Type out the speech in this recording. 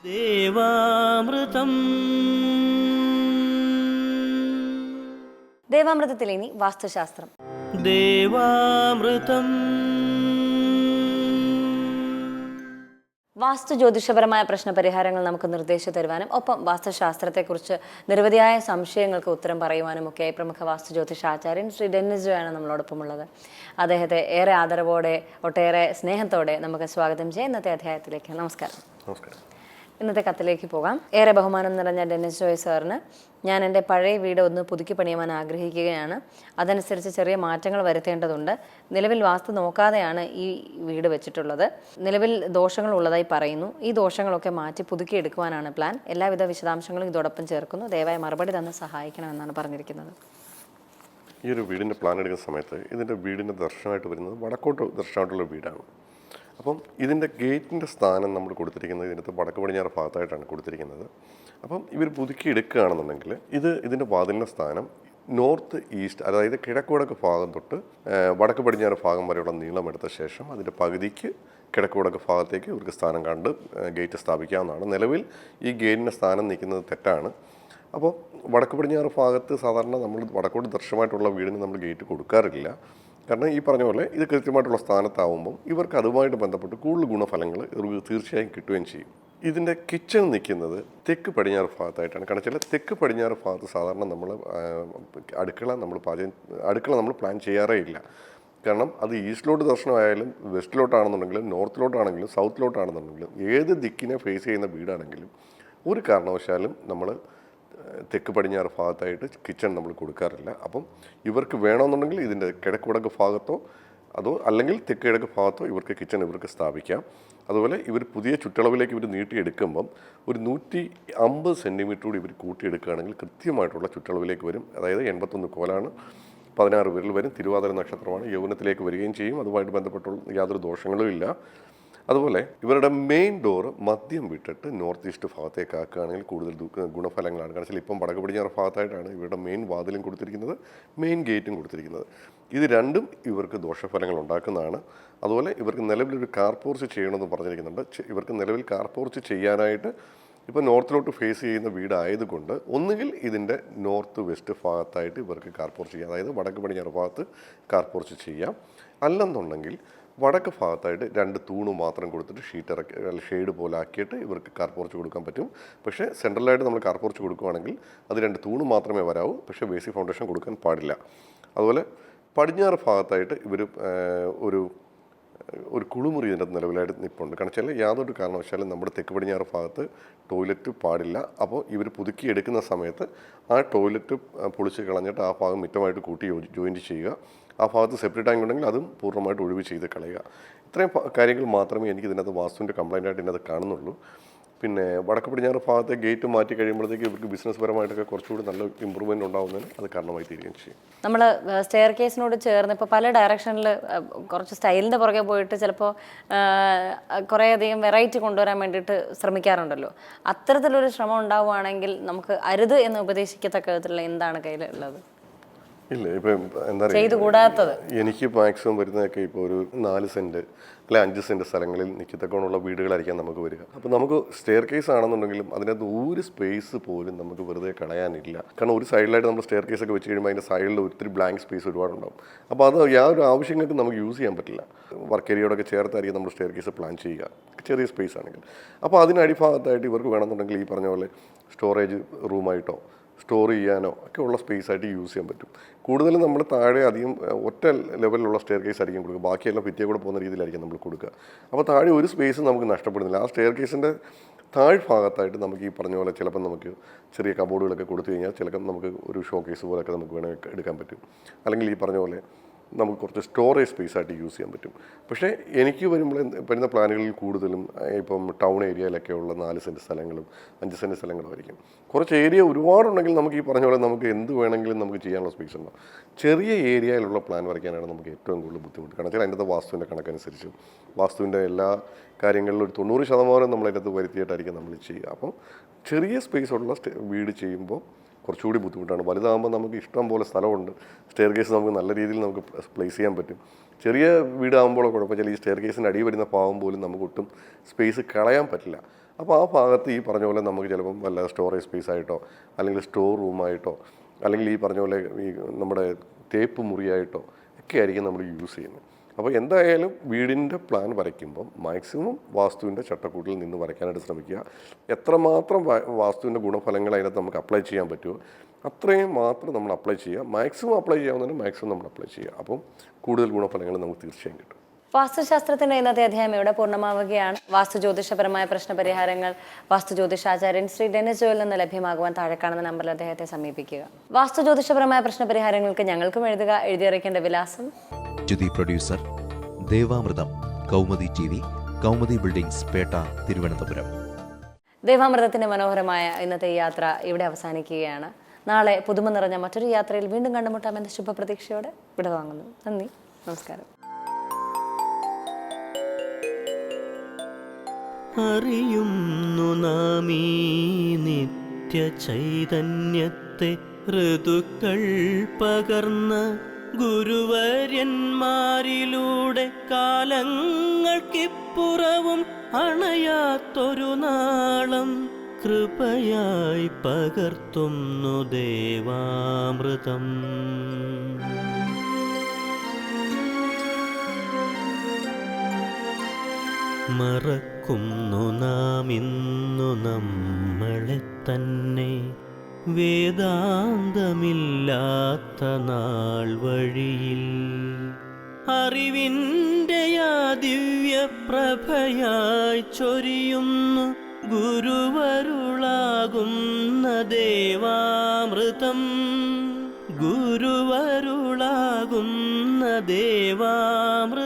ദേവാമൃതം. ദേവാമൃതത്തിൽ ഇനി വാസ്തുശാസ്ത്രം. ദേവാമൃതം. വാസ്തു ജ്യോതിഷപരമായ പ്രശ്നപരിഹാരങ്ങൾ നമുക്ക് നിർദ്ദേശിച്ചു തരുവാനും ഒപ്പം വാസ്തുശാസ്ത്രത്തെക്കുറിച്ച് നിരവധിയായ സംശയങ്ങൾക്ക് ഉത്തരം പറയുവാനും ഒക്കെയായി പ്രമുഖ വാസ്തു ജ്യോതിഷാചാര്യൻ ശ്രീ ഡെന്നിസ് ജോയാണ് നമ്മളോടൊപ്പം ഉള്ളത്. അദ്ദേഹത്തെ ഏറെ ആദരവോടെ ഒട്ടേറെ സ്നേഹത്തോടെ നമുക്ക് സ്വാഗതം ചെയ്യാം ഇന്നത്തെ അധ്യായത്തിലേക്ക്. നമസ്കാരം. നമസ്കാരം. ഇന്നത്തെ കത്തിലേക്ക് പോകാം. ഏറെ ബഹുമാനം നിറഞ്ഞ ഡെന്നിസ് ജോയ് സാറിന്, ഞാൻ എൻ്റെ പഴയ വീട് ഒന്ന് പുതുക്കി പണിയുവാൻ ആഗ്രഹിക്കുകയാണ്. അതനുസരിച്ച് ചെറിയ മാറ്റങ്ങൾ വരുത്തേണ്ടതുണ്ട്. നിലവിൽ വാസ്തു നോക്കാതെയാണ് ഈ വീട് വെച്ചിട്ടുള്ളത്. നിലവിൽ ദോഷങ്ങൾ ഉള്ളതായി പറയുന്നു. ഈ ദോഷങ്ങളൊക്കെ മാറ്റി പുതുക്കിയെടുക്കുവാനാണ് പ്ലാൻ. എല്ലാവിധ വിശദാംശങ്ങളും ഇതോടൊപ്പം ചേർക്കുന്നു. ദയവായി മറുപടി തന്ന് സഹായിക്കണമെന്നാണ് പറഞ്ഞിരിക്കുന്നത്. ഈ ഒരു വീടിൻ്റെ പ്ലാൻ എടുക്കുന്ന സമയത്ത് ഇതിൻ്റെ വീടിൻ്റെ ദർശനമായിട്ട് വരുന്നത് വടക്കോട്ട് ദർശനമായിട്ടുള്ള വീടാണ്. അപ്പം ഇതിൻ്റെ ഗേറ്റിൻ്റെ സ്ഥാനം നമ്മൾ കൊടുത്തിരിക്കുന്നത് ഇതിനകത്ത് വടക്ക് പടിഞ്ഞാറ് ഭാഗത്തായിട്ടാണ് കൊടുത്തിരിക്കുന്നത്. അപ്പം ഇവർ പുതുക്കി എടുക്കുകയാണെന്നുണ്ടെങ്കിൽ ഇതിൻ്റെ വാതിലിൻ്റെ സ്ഥാനം നോർത്ത് ഈസ്റ്റ്, അതായത് കിഴക്ക് വടക്ക് ഭാഗം തൊട്ട് വടക്ക് പടിഞ്ഞാറ് ഭാഗം വരെയുള്ള നീളം എടുത്ത ശേഷം അതിൻ്റെ പകുതിക്ക് കിഴക്ക് വടക്ക് ഭാഗത്തേക്ക് ഇവർക്ക് സ്ഥാനം കണ്ട് ഗേറ്റ് സ്ഥാപിക്കാവുന്നതാണ്. നിലവിൽ ഈ ഗേറ്റിൻ്റെ സ്ഥാനം നിൽക്കുന്നത് തെറ്റാണ്. അപ്പോൾ വടക്ക് പടിഞ്ഞാറ് ഭാഗത്ത് സാധാരണ നമ്മൾ വടക്കോട്ട് ദർശനമായിട്ടുള്ള വീടിന് നമ്മൾ ഗേറ്റ് കൊടുക്കാറില്ല. കാരണം ഈ പറഞ്ഞ പോലെ ഇത് കൃത്യമായിട്ടുള്ള സ്ഥാനത്താവുമ്പം ഇവർക്ക് അതുമായിട്ട് ബന്ധപ്പെട്ട് കൂടുതൽ ഗുണഫലങ്ങൾ ഇവർക്ക് തീർച്ചയായും കിട്ടുകയും ചെയ്യും. ഇതിൻ്റെ കിച്ചൺ നിൽക്കുന്നത് തെക്ക് പടിഞ്ഞാറ് ഭാഗത്തായിട്ടാണ്. കാരണം വെച്ചാൽ തെക്ക് പടിഞ്ഞാറ് ഭാഗത്ത് സാധാരണ നമ്മൾ അടുക്കള നമ്മൾ പ്ലാൻ ചെയ്യാറേ ഇല്ല. കാരണം അത് ഈസ്റ്റിലോട്ട് ദർശനമായാലും വെസ്റ്റിലോട്ടാണെന്നുണ്ടെങ്കിലും നോർത്തിലോട്ടാണെങ്കിലും സൗത്തിലോട്ടാണെന്നുണ്ടെങ്കിലും ഏത് ദിക്കിനെ ഫേസ് ചെയ്യുന്ന വീടാണെങ്കിലും ഒരു കാരണവശാലും നമ്മൾ തെക്ക് പടിഞ്ഞാറ് ഭാഗത്തായിട്ട് കിച്ചൺ നമ്മൾ കൊടുക്കാറില്ല. അപ്പം ഇവർക്ക് വേണമെന്നുണ്ടെങ്കിൽ ഇതിൻ്റെ കിഴക്ക് വടക്ക് ഭാഗത്തോ അതോ അല്ലെങ്കിൽ തെക്ക് കിഴക്ക് ഭാഗത്തോ ഇവർക്ക് കിച്ചൺ ഇവർക്ക് സ്ഥാപിക്കാം. അതുപോലെ ഇവർ പുതിയ ചുറ്റളവിലേക്ക് ഇവർ നീട്ടിയെടുക്കുമ്പം ഒരു 150 സെൻറ്റിമീറ്റർ കൂടി ഇവർ കൂട്ടിയെടുക്കുകയാണെങ്കിൽ കൃത്യമായിട്ടുള്ള ചുറ്റളവിലേക്ക് വരും. അതായത് 81 കോലാണ്, 16 വിരൽ വരും. തിരുവാതിര നക്ഷത്രമാണ്, യൗവനത്തിലേക്ക് വരികയും ചെയ്യും. അതുമായിട്ട് ബന്ധപ്പെട്ടുള്ള യാതൊരു ദോഷങ്ങളും ഇല്ല. അതുപോലെ ഇവരുടെ മെയിൻ ഡോറ് മദ്യം വിട്ടിട്ട് നോർത്ത് ഈസ്റ്റ് ഭാഗത്തേക്ക് ആക്കുകയാണെങ്കിൽ കൂടുതൽ ഗുണഫലങ്ങളാണ്. കാരണം വെച്ചാൽ ഇപ്പം വടക്ക് പടിഞ്ഞാറ് ഭാഗത്തായിട്ടാണ് ഇവരുടെ മെയിൻ വാതിലും കൊടുത്തിരിക്കുന്നത്, മെയിൻ ഗേറ്റും കൊടുത്തിരിക്കുന്നത്. ഇത് രണ്ടും ഇവർക്ക് ദോഷഫലങ്ങൾ ഉണ്ടാക്കുന്നതാണ്. അതുപോലെ ഇവർക്ക് നിലവിലൊരു കാർ പോർച്ച് ചെയ്യണമെന്ന് പറഞ്ഞിരിക്കുന്നുണ്ട്. ഇവർക്ക് നിലവിൽ കാർ പോർച്ച് ചെയ്യാനായിട്ട് ഇപ്പോൾ നോർത്തിലോട്ട് ഫേസ് ചെയ്യുന്ന വീടായതുകൊണ്ട് ഒന്നുകിൽ ഇതിൻ്റെ നോർത്ത് വെസ്റ്റ് ഭാഗത്തായിട്ട് ഇവർക്ക് കാർ പോർച്ച് ചെയ്യാം, അതായത് വടക്ക് പടിഞ്ഞാറ് ഭാഗത്ത് കാർ പോർച്ച് ചെയ്യാം. അല്ലെന്നുണ്ടെങ്കിൽ വടക്ക് ഭാഗത്തായിട്ട് 2 തൂണ് മാത്രം കൊടുത്തിട്ട് ഷെയ്ഡ് പോലെ ആക്കിയിട്ട് ഇവർക്ക് കാർ പോർച്ച് കൊടുക്കാൻ പറ്റും. പക്ഷേ സെൻട്രലായിട്ട് നമ്മൾ കാർ പോർച്ച് കൊടുക്കുകയാണെങ്കിൽ അത് 2 തൂണ് മാത്രമേ വരാവൂ. പക്ഷേ ബേസിക് ഫൗണ്ടേഷൻ കൊടുക്കാൻ പാടില്ല. അതുപോലെ പടിഞ്ഞാറ് ഭാഗത്തായിട്ട് ഇവർ ഒരു കുളിമുറി ഇതിൻ്റെ നിലവിലായിട്ട് നിൽപ്പുണ്ട്. കാരണം വെച്ചാൽ യാതൊരു കാരണവശാലും നമ്മുടെ തെക്ക് പടിഞ്ഞാറ് ഭാഗത്ത് ടോയ്ലറ്റ് പാടില്ല. അപ്പോൾ ഇവർ പുതുക്കി എടുക്കുന്ന സമയത്ത് ആ ടോയ്ലറ്റ് പൊളിച്ച് കളഞ്ഞിട്ട് ആ ഭാഗം മിറ്റമായിട്ട് കൂട്ടി ജോയിൻറ്റ് ചെയ്യുക. ആ ഭാഗത്ത് സെപ്പറേറ്റ് ടാങ്ക് ഉണ്ടെങ്കിൽ അതും പൂർണ്ണമായിട്ട് ഒഴിവ് ചെയ്ത് കളയുക. ഇത്രയും കാര്യങ്ങൾ മാത്രമേ എനിക്ക് ഇതിനകത്ത് വാസ്തുവിൻ്റെ കംപ്ലൈൻ്റായിട്ട് ഇതിനകത്ത് കാണുന്നുള്ളൂ. പിന്നെ വടക്ക് പടിഞ്ഞാറ് ഭാഗത്തെ ഗേറ്റ് മാറ്റി കഴിയുമ്പോഴത്തേക്ക് ഇവർക്ക് ബിസിനസ് പരമായിട്ടൊക്കെ കുറച്ചുകൂടി നല്ല ഇമ്പ്രൂവ്മെൻ്റ് ഉണ്ടാകുന്നതിന് അത് കാരണമായി തീരുകയും ചെയ്യും. നമ്മൾ സ്റ്റെയർ കേസിനോട് ചേർന്ന് ഇപ്പോൾ പല ഡയറക്ഷനിൽ കുറച്ച് സ്റ്റൈലിൻ്റെ പുറകെ പോയിട്ട് ചിലപ്പോൾ കുറേയധികം വെറൈറ്റി കൊണ്ടുവരാൻ വേണ്ടിയിട്ട് ശ്രമിക്കാറുണ്ടല്ലോ. അത്തരത്തിലൊരു ശ്രമം ഉണ്ടാവുകയാണെങ്കിൽ നമുക്ക് അരുത് എന്ന് ഉപദേശിക്കത്തക്ക വിധത്തിലുള്ള എന്താണ് കയ്യിലുള്ളത്? ഇല്ല, ഇപ്പം എന്താ പറയുക, എനിക്ക് മാക്സിമം വരുന്നതൊക്കെ ഇപ്പോൾ ഒരു 4 സെൻറ്റ് അല്ലെ 5 സെൻറ്റ് സ്ഥലങ്ങളിൽ നിൽക്കത്തക്കോണുള്ള വീടുകളായിരിക്കാം നമുക്ക് വരിക. അപ്പോൾ നമുക്ക് സ്റ്റെയർ കേസ് ആണെന്നുണ്ടെങ്കിലും അതിനകത്ത് ഒരു സ്പേസ് പോലും നമുക്ക് വെറുതെ കളയാനില്ല. കാരണം ഒരു സൈഡിലായിട്ട് നമ്മൾ സ്റ്റെയർ കേസ് ഒക്കെ വെച്ച് കഴിയുമ്പോൾ അതിൻ്റെ സൈഡിൽ ഒത്തിരി ബ്ലാങ്ക് സ്പേസ് ഒരുപാടുണ്ടാവും. അപ്പോൾ അത് യാതൊരു ആവശ്യങ്ങൾക്ക് നമുക്ക് യൂസ് ചെയ്യാൻ പറ്റില്ല. വർക്ക് ഏരിയയോടൊക്കെ ചേർത്തായിരിക്കും നമ്മൾ സ്റ്റെയർ കേസ് പ്ലാൻ ചെയ്യുക, ചെറിയ സ്പേസ് ആണെങ്കിൽ. അപ്പോൾ അതിന് അടിഭാഗത്തായിട്ട് ഇവർക്ക് വേണമെന്നുണ്ടെങ്കിൽ ഈ പറഞ്ഞ പോലെ സ്റ്റോറേജ് റൂമായിട്ടോ സ്റ്റോർ ചെയ്യാനോ ഒക്കെ ഉള്ള സ്പേസ് ആയിട്ട് യൂസ് ചെയ്യാൻ പറ്റും. കൂടുതലും നമ്മൾ താഴെ അധികം ഒറ്റ ലെവലിലുള്ള സ്റ്റെയർ കേസ് ആയിരിക്കും കൊടുക്കുക, ബാക്കിയെല്ലാം ഭിത്തിയെ കൂടെ പോകുന്ന രീതിയിലായിരിക്കും നമ്മൾ കൊടുക്കുക. അപ്പോൾ താഴെ ഒരു സ്പേസ് നമുക്ക് നഷ്ടപ്പെടുന്നില്ല. ആ സ്റ്റെയർ കേസിൻ്റെ താഴ്ഭാഗത്തായിട്ട് നമുക്ക് ഈ പറഞ്ഞ പോലെ ചിലപ്പം നമുക്ക് ചെറിയ കബോർഡുകളൊക്കെ കൊടുത്തു കഴിഞ്ഞാൽ ചിലപ്പം നമുക്ക് ഒരു ഷോ കേസ് പോലെയൊക്കെ നമുക്ക് വേണമെങ്കിൽ എടുക്കാൻ പറ്റും. അല്ലെങ്കിൽ ഈ പറഞ്ഞ പോലെ നമുക്ക് കുറച്ച് സ്റ്റോറേജ് സ്പേസ് ആയിട്ട് യൂസ് ചെയ്യാൻ പറ്റും. പക്ഷേ എനിക്ക് വരുന്ന പ്ലാനുകളിൽ കൂടുതലും ഇപ്പം ടൗൺ ഏരിയയിലൊക്കെ ഉള്ള 4 സെൻറ്റ് സ്ഥലങ്ങളും 5 സെൻറ്റ് സ്ഥലങ്ങളും ആയിരിക്കും. കുറച്ച് ഏരിയ ഒരുപാടുണ്ടെങ്കിൽ നമുക്ക് ഈ പറഞ്ഞ പോലെ നമുക്ക് എന്ത് വേണമെങ്കിലും നമുക്ക് ചെയ്യാനുള്ള സ്പേസ് ഉണ്ടാവും. ചെറിയ ഏരിയയിലുള്ള പ്ലാൻ വരയ്ക്കാനാണ് നമുക്ക് ഏറ്റവും കൂടുതൽ ബുദ്ധിമുട്ട്. കാരണം വെച്ചാൽ അതിൻ്റെ വാസ്തുവിൻ്റെ കണക്കനുസരിച്ച് വാസ്തുവിൻ്റെ എല്ലാ കാര്യങ്ങളിലും ഒരു 90% നമ്മൾ അതിനകത്ത് വരുത്തിയിട്ടായിരിക്കും നമ്മൾ ചെയ്യുക. അപ്പം ചെറിയ സ്പേസുള്ള വീട് ചെയ്യുമ്പോൾ കുറച്ചുകൂടി ബുദ്ധിമുട്ടാണ്. വലുതാകുമ്പോൾ നമുക്ക് ഇഷ്ടം പോലെ സ്ഥലമുണ്ട്, സ്റ്റെയർ കേസ് നമുക്ക് നല്ല രീതിയിൽ നമുക്ക് പ്ലേസ് ചെയ്യാൻ പറ്റും. ചെറിയ വീടാകുമ്പോൾ കുഴപ്പമില്ല, ഈ സ്റ്റെയർ കേസിൻ്റെ അടി വരുന്ന ഭാഗം പോലും നമുക്ക് ഒട്ടും സ്പേസ് കളയാൻ പറ്റില്ല. അപ്പോൾ ആ ഭാഗത്ത് ഈ പറഞ്ഞ പോലെ നമുക്ക് ചിലപ്പം വല്ല സ്റ്റോറേജ് സ്പേസ് ആയിട്ടോ അല്ലെങ്കിൽ സ്റ്റോർ റൂമായിട്ടോ അല്ലെങ്കിൽ ഈ പറഞ്ഞ പോലെ ഈ നമ്മുടെ തേപ്പ് മുറിയായിട്ടോ ഒക്കെ ആയിരിക്കും നമ്മൾ യൂസ് ചെയ്യുന്നത്. അപ്പോൾ എന്തായാലും വീടിൻ്റെ പ്ലാൻ വരയ്ക്കുമ്പം മാക്സിമം വാസ്തുവിൻ്റെ ചട്ടക്കൂട്ടിൽ നിന്ന് വരയ്ക്കാനായിട്ട് ശ്രമിക്കുക. എത്രമാത്രം വാസ്തുവിൻ്റെ ഗുണഫലങ്ങൾ അതിനകത്ത് നമുക്ക് അപ്ലൈ ചെയ്യാൻ പറ്റുമോ അത്രയും മാത്രം നമ്മൾ അപ്ലൈ ചെയ്യുക. മാക്സിമം അപ്ലൈ ചെയ്യാവുന്നതിന് മാക്സിമം നമ്മൾ അപ്ലൈ ചെയ്യുക. അപ്പം കൂടുതൽ ഗുണഫലങ്ങൾ നമുക്ക് തീർച്ചയായും കിട്ടും. വാസ്തുശാസ്ത്രത്തിന്റെ ഇന്നത്തെ അധ്യായം ഇവിടെ പൂർണ്ണമാവുകയാണ്. വാസ്തു ജ്യോതിഷപരമായ പ്രശ്നപരിഹാരങ്ങൾ വാസ്തു ജ്യോതിഷാചാര്യൻ ശ്രീ ഡെന്നിസ് ജോയിൽ നിന്ന് ലഭ്യമാകുവാൻ താഴെ കാണുന്ന നമ്പറിൽ അദ്ദേഹത്തെ സമീപിക്കുക. വാസ്തു ജ്യോതിഷപരമായ പ്രശ്നപരിഹാരങ്ങൾക്ക് ഞങ്ങൾക്കും എഴുതുക. എഴുതിയറിയിക്കേണ്ട വിലാസം: Jyothi producer, Devamritham, Kaumudi TV, Kaumudi buildings, Pettah, Thiruvananthapuram. ദേവാമൃതത്തിന്റെ മനോഹരമായ ഇന്നത്തെ ഈ യാത്ര ഇവിടെ അവസാനിക്കുകയാണ്. നാളെ പുതുമ നിറഞ്ഞ മറ്റൊരു യാത്രയിൽ വീണ്ടും കണ്ടുമുട്ടാമെന്ന ശുഭപ്രതീക്ഷയോടെ വിട വാങ്ങുന്നു. നന്ദി, നമസ്കാരം. അറിയുന്നു നാം ഈ നിത്യ ചൈതന്യത്തെ ഋതുക്കൾ പകർന്ന ഗുരുവര്യന്മാരിലൂടെ കാലങ്ങൾക്കിപ്പുറവും അണയാത്തൊരു നാളം കൃപയായി പകർത്തുന്നു ദേവാമൃതം. മറക്കുന്നു നാം ഇന്നു നമ്മളെ തന്നെ വേദാന്തമില്ലാത്ത നാൾ വഴിയിൽ. അറിവിൻ്റെ ആ ദിവ്യപ്രഭയായി ചൊരിയുന്നു ഗുരുവരുളാകുന്ന ദേവാമൃതം. ഗുരുവരുളാകുന്ന ദേവാമൃതം.